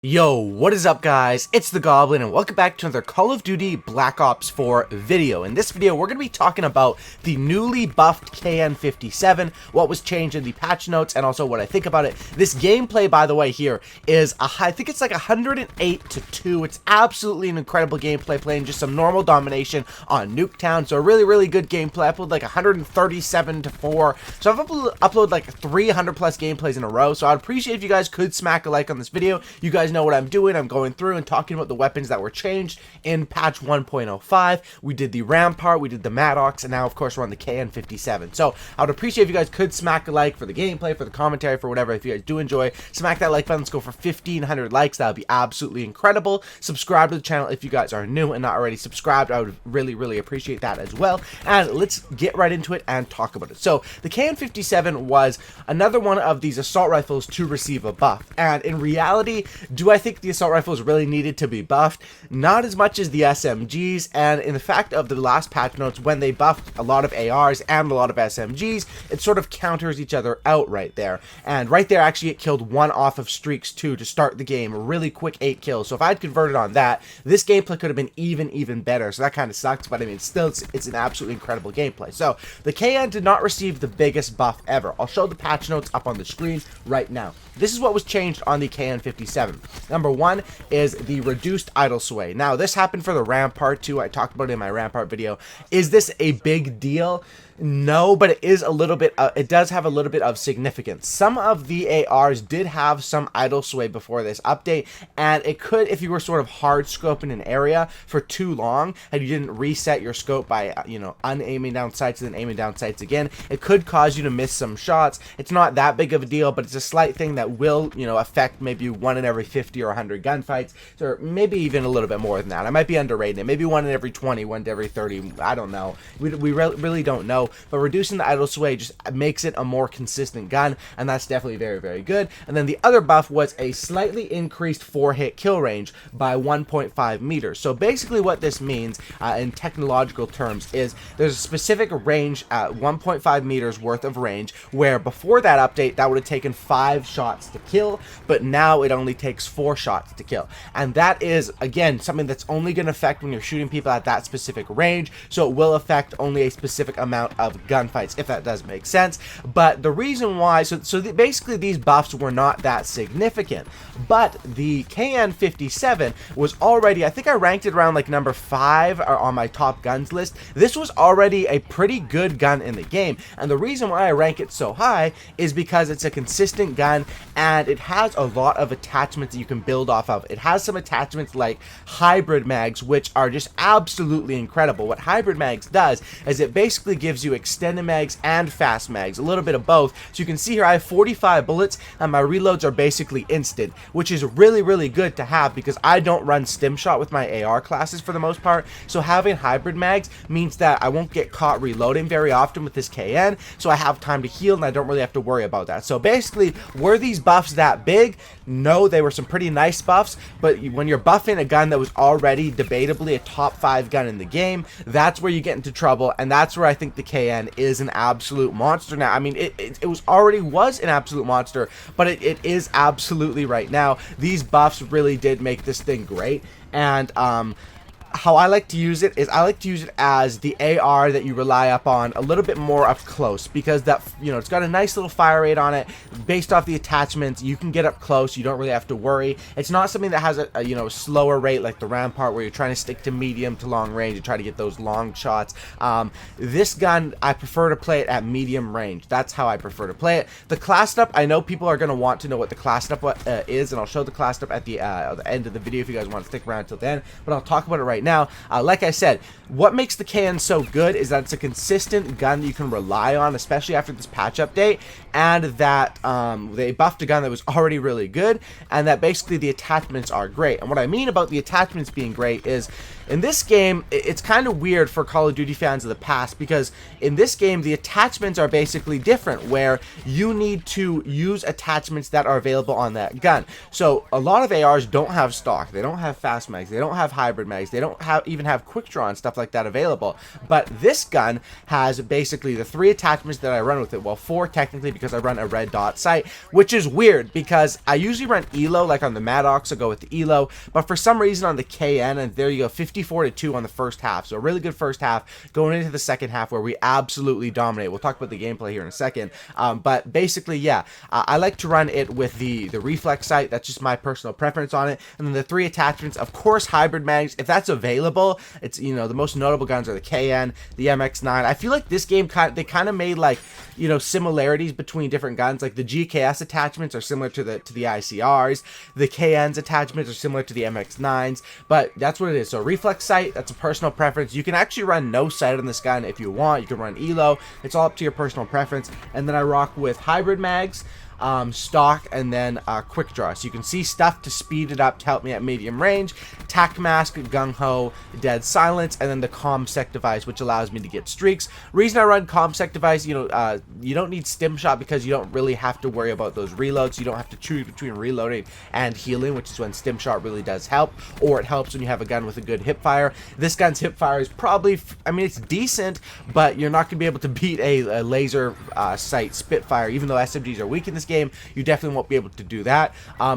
Yo, what is up guys? It's the Goblin and welcome back to another Call of Duty Black Ops 4 video. In this video, we're going to be talking about the newly buffed KN-57, what was changed in the patch notes, and also what I think about it. This gameplay, by the way, here is, I think it's like 108 to 2. It's absolutely an incredible gameplay, playing just some normal domination on Nuketown. So a really good gameplay. I uploaded like 137 to 4. So I've uploaded like 300 plus gameplays in a row. So I'd appreciate if you guys could smack a like on this video. You guys know what I'm doing. I'm going through and talking about the weapons that were changed in patch 1.05. We did the Rampart, we did the Maddox, and now of course we're on the KN-57. So I would appreciate if you guys could smack a like for the gameplay, for the commentary, for whatever. If you guys do enjoy, smack that like button. Let's go for 1,500 likes. That would be absolutely incredible. Subscribe to the channel if you guys are new and not already subscribed. I would really appreciate that as well. And let's get right into it and talk about it. So the KN-57 was another one of these assault rifles to receive a buff, and in reality, do I think the assault rifles really needed to be buffed? Not as much as the SMGs, and in the fact of the last patch notes, when they buffed a lot of ARs and a lot of SMGs, it sort of counters each other out right there. And right there, actually, it killed one off of streaks too to start the game. A really quick 8 kills. So if I'd converted on that, this gameplay could have been even better. So that kind of sucks, but I mean, still, it's an absolutely incredible gameplay. So the KN did not receive the biggest buff ever. I'll show the patch notes up on the screen right now. This is what was changed on the KN-57. Number one is the reduced idle sway. Now, this happened for the Rampart too. I talked about it in my Rampart video. Is this a big deal? No, but it is a little bit, it does have a little bit of significance. Some of the ARs did have some idle sway before this update, and it could, if you were sort of hard scoping an area for too long, and you didn't reset your scope by, unaiming down sights and then aiming down sights again, it could cause you to miss some shots. It's not that big of a deal, but it's a slight thing that will, affect maybe 1 in every 50 or 100 gunfights, or maybe even a little bit more than that. I might be underrating it. Maybe 1 in every 20, 1 to every 30. I don't know. We really don't know. But reducing the idle sway just makes it a more consistent gun, and that's definitely very good. And then the other buff was a slightly increased 4-hit kill range by 1.5 meters. So basically what this means in technological terms is there's a specific range at 1.5 meters worth of range, where before that update that would have taken 5 shots to kill, but now it only takes 4 shots to kill. And that is, again, something that's only going to affect when you're shooting people at that specific range, so it will affect only a specific amount of gunfights, if that does make sense. But the reason why, basically these buffs were not that significant, but the KN-57 was already, I think I ranked it around like number 5 on my top guns list. This was already a pretty good gun in the game, and the reason why I rank it so high is because it's a consistent gun, and it has a lot of attachments that you can build off of. It has some attachments like hybrid mags, which are just absolutely incredible. What hybrid mags does is it basically gives you extended mags and fast mags, a little bit of both. So you can see here I have 45 bullets, and my reloads are basically instant, which is really good to have because I don't run stim shot with my AR classes for the most part. So having hybrid mags means that I won't get caught reloading very often with this KN, so I have time to heal and I don't really have to worry about that. So basically, were these buffs that big? No, they were some pretty nice buffs, but when you're buffing a gun that was already debatably a top 5 gun in the game, that's where you get into trouble, and that's where I think the KN is an absolute monster now. I mean, it was an absolute monster, but it is absolutely right now. These buffs really did make this thing great, and how I like to use it is I like to use it as the AR that you rely upon a little bit more up close, because that, it's got a nice little fire rate on it based off the attachments. You can get up close, you don't really have to worry. It's not something that has a slower rate like the Rampart, where you're trying to stick to medium to long range and try to get those long shots. This gun, I prefer to play it at medium range. That's how I prefer to play it. The class up, I know people are going to want to know what the class up is, and I'll show the class up at the end of the video if you guys want to stick around till then, but I'll talk about it right now. Like I said, what makes the KN so good is that it's a consistent gun that you can rely on, especially after this patch update, and that they buffed a gun that was already really good, and that basically the attachments are great. And what I mean about the attachments being great is, in this game, it's kind of weird for Call of Duty fans of the past, because in this game, the attachments are basically different, where you need to use attachments that are available on that gun. So a lot of ARs don't have stock, they don't have fast mags, they don't have hybrid mags, they don't don't even have quick draw and stuff like that available. But this gun has basically the 3 attachments that I run with it. Well, 4 technically, because I run a red dot sight, which is weird because I usually run ELO, like on the Maddox, I'll go with the ELO, but for some reason on the KN, and there you go, 54-2 on the first half. So a really good first half going into the second half where we absolutely dominate. We'll talk about the gameplay here in a second. But basically, yeah, I like to run it with the reflex sight. That's just my personal preference on it. And then the 3 attachments, of course, hybrid mags, if that's available. It's, you know, the most notable guns are the KN, the MX-9. I feel like this game they kind of made, like, you know, similarities between different guns. Like the GKS attachments are similar to the ICRs. The KN's attachments are similar to the MX-9s. But that's what it is. So reflex sight, that's a personal preference. You can actually run no sight on this gun if you want. You can run ELO. It's all up to your personal preference. And then I rock with hybrid mags, stock, and then quick draw. So you can see stuff to speed it up to help me at medium range, tac mask, gung ho, dead silence, and then the comsec device, which allows me to get streaks. Reason I run comsec device, you know, you don't need stim shot because you don't really have to worry about those reloads. You don't have to choose between reloading and healing, which is when stim shot really does help, or it helps when you have a gun with a good hip fire. This gun's hip fire is probably, I mean, it's decent, but you're not going to be able to beat a laser sight Spitfire. Even though SMGs are weak in this game, you definitely won't be able to do that.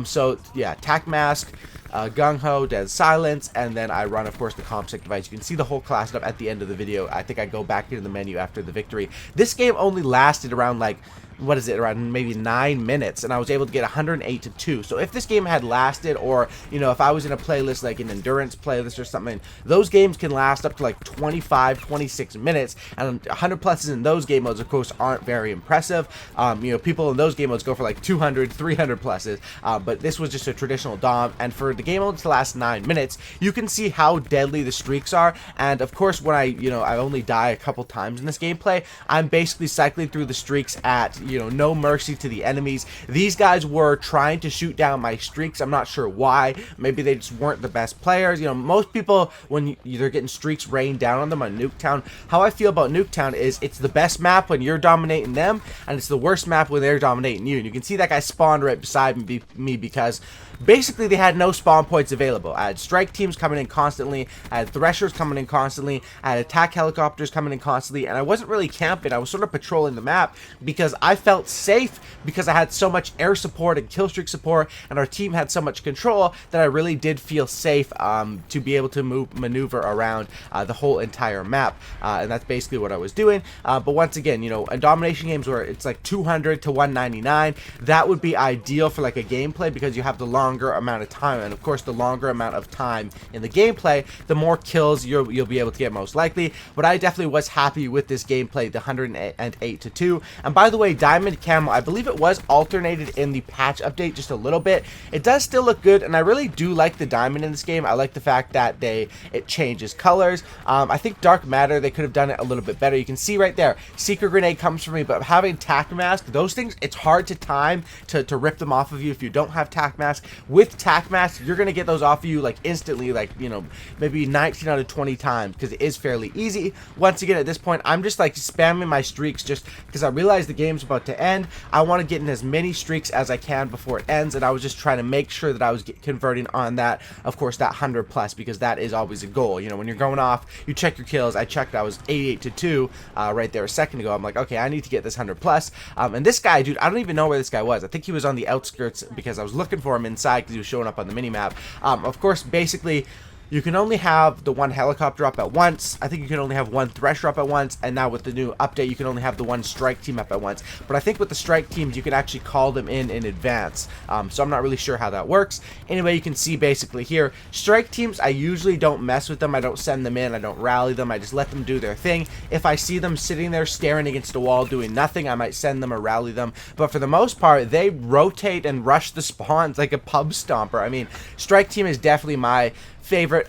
So yeah, tac mask, gung ho, dead silence, and then I run, of course, the comsec device. You can see the whole class up at the end of the video. I think I go back into the menu after the victory. This game only lasted around, like, what is it, around maybe 9 minutes, and I was able to get 108-2. So if this game had lasted, or, you know, if I was in a playlist like an endurance playlist or something, those games can last up to like 25-26 minutes, and 100 pluses in those game modes, of course, aren't very impressive. You know, people in those game modes go for like 200, 300 pluses, but this was just a traditional dom, and for the game mode to last 9 minutes, you can see how deadly the streaks are. And of course, when I only die a couple times in this gameplay, I'm basically cycling through the streaks at, you know, no mercy to the enemies. These guys were trying to shoot down my streaks. I'm not sure why. Maybe they just weren't the best players. You know, most people, when they're getting streaks rained down on them on Nuketown, how I feel about Nuketown is it's the best map when you're dominating them, and it's the worst map when they're dominating you. And you can see that guy spawned right beside me because basically they had no spawn points available. I had strike teams coming in constantly, I had threshers coming in constantly, I had attack helicopters coming in constantly, and I wasn't really camping. I was sort of patrolling the map because I felt safe because I had so much air support and killstreak support, and our team had so much control that I really did feel safe to be able to maneuver around the whole entire map, and that's basically what I was doing. But once again, you know, in domination games where it's like 200 to 199, that would be ideal for like a gameplay because you have the longer amount of time, and of course the longer amount of time in the gameplay, the more kills you'll be able to get most likely. But I definitely was happy with this gameplay, the 108-2. And by the way, diamond camo, I believe it was alternated in the patch update just a little bit. It does still look good, and I really do like the diamond in this game. I like the fact that it changes colors. I think dark matter, they could have done it a little bit better. You can see right there, secret grenade comes from me, but having tac mask, those things, it's hard to time to rip them off of you if you don't have tac mask. With tac mask, you're gonna get those off of you like instantly, like, you know, maybe 19 out of 20 times, because it is fairly easy. Once again, at this point, I'm just like spamming my streaks just because I realize the game's about to end. I want to get in as many streaks as I can before it ends, and I was just trying to make sure that I was converting on that, of course, that 100 plus, because that is always a goal. You know, when you're going off, you check your kills. I checked, I was 88-2 right there a second ago. I'm like, okay, I need to get this 100 plus. And this guy, dude, I don't even know where this guy was. I think he was on the outskirts because I was looking for him inside because he was showing up on the minimap. Of course, basically, you can only have the one helicopter up at once. I think you can only have one thresher up at once, and now with the new update, you can only have the one strike team up at once. But I think with the strike teams, you can actually call them in advance. So I'm not really sure how that works. Anyway, you can see basically here, strike teams, I usually don't mess with them. I don't send them in. I don't rally them. I just let them do their thing. If I see them sitting there staring against a wall doing nothing, I might send them or rally them. But for the most part, they rotate and rush the spawns like a pub stomper. I mean, strike team is definitely my favorite,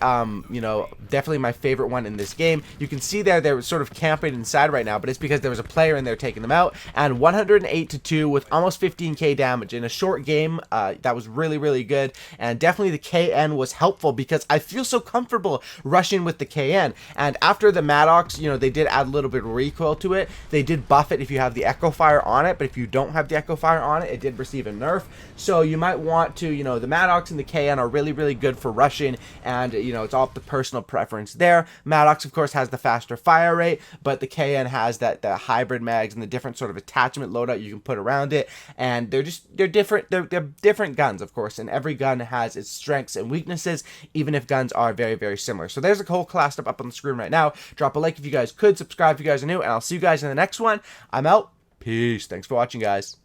you know, definitely my favorite one in this game. You can see there they're sort of camping inside right now, but it's because there was a player in there taking them out. And 108-2 with almost 15k damage in a short game. That was really, really good, and definitely the KN was helpful because I feel so comfortable rushing with the KN. And after the Maddox, you know, they did add a little bit of recoil to it. They did buff it if you have the Echo Fire on it, but if you don't have the Echo Fire on it, it did receive a nerf. So you might want to, you know, the Maddox and the KN are really, really good for rushing and, you know, it's all up to personal preference there. Maddox, of course, has the faster fire rate, but the KN has the hybrid mags and the different sort of attachment loadout you can put around it, and they're different. They're different guns, of course, and every gun has its strengths and weaknesses, even if guns are very, very similar. So there's a whole class up on the screen right now. Drop a like if you guys could, subscribe if you guys are new, and I'll see you guys in the next one. I'm out. Peace. Thanks for watching, guys.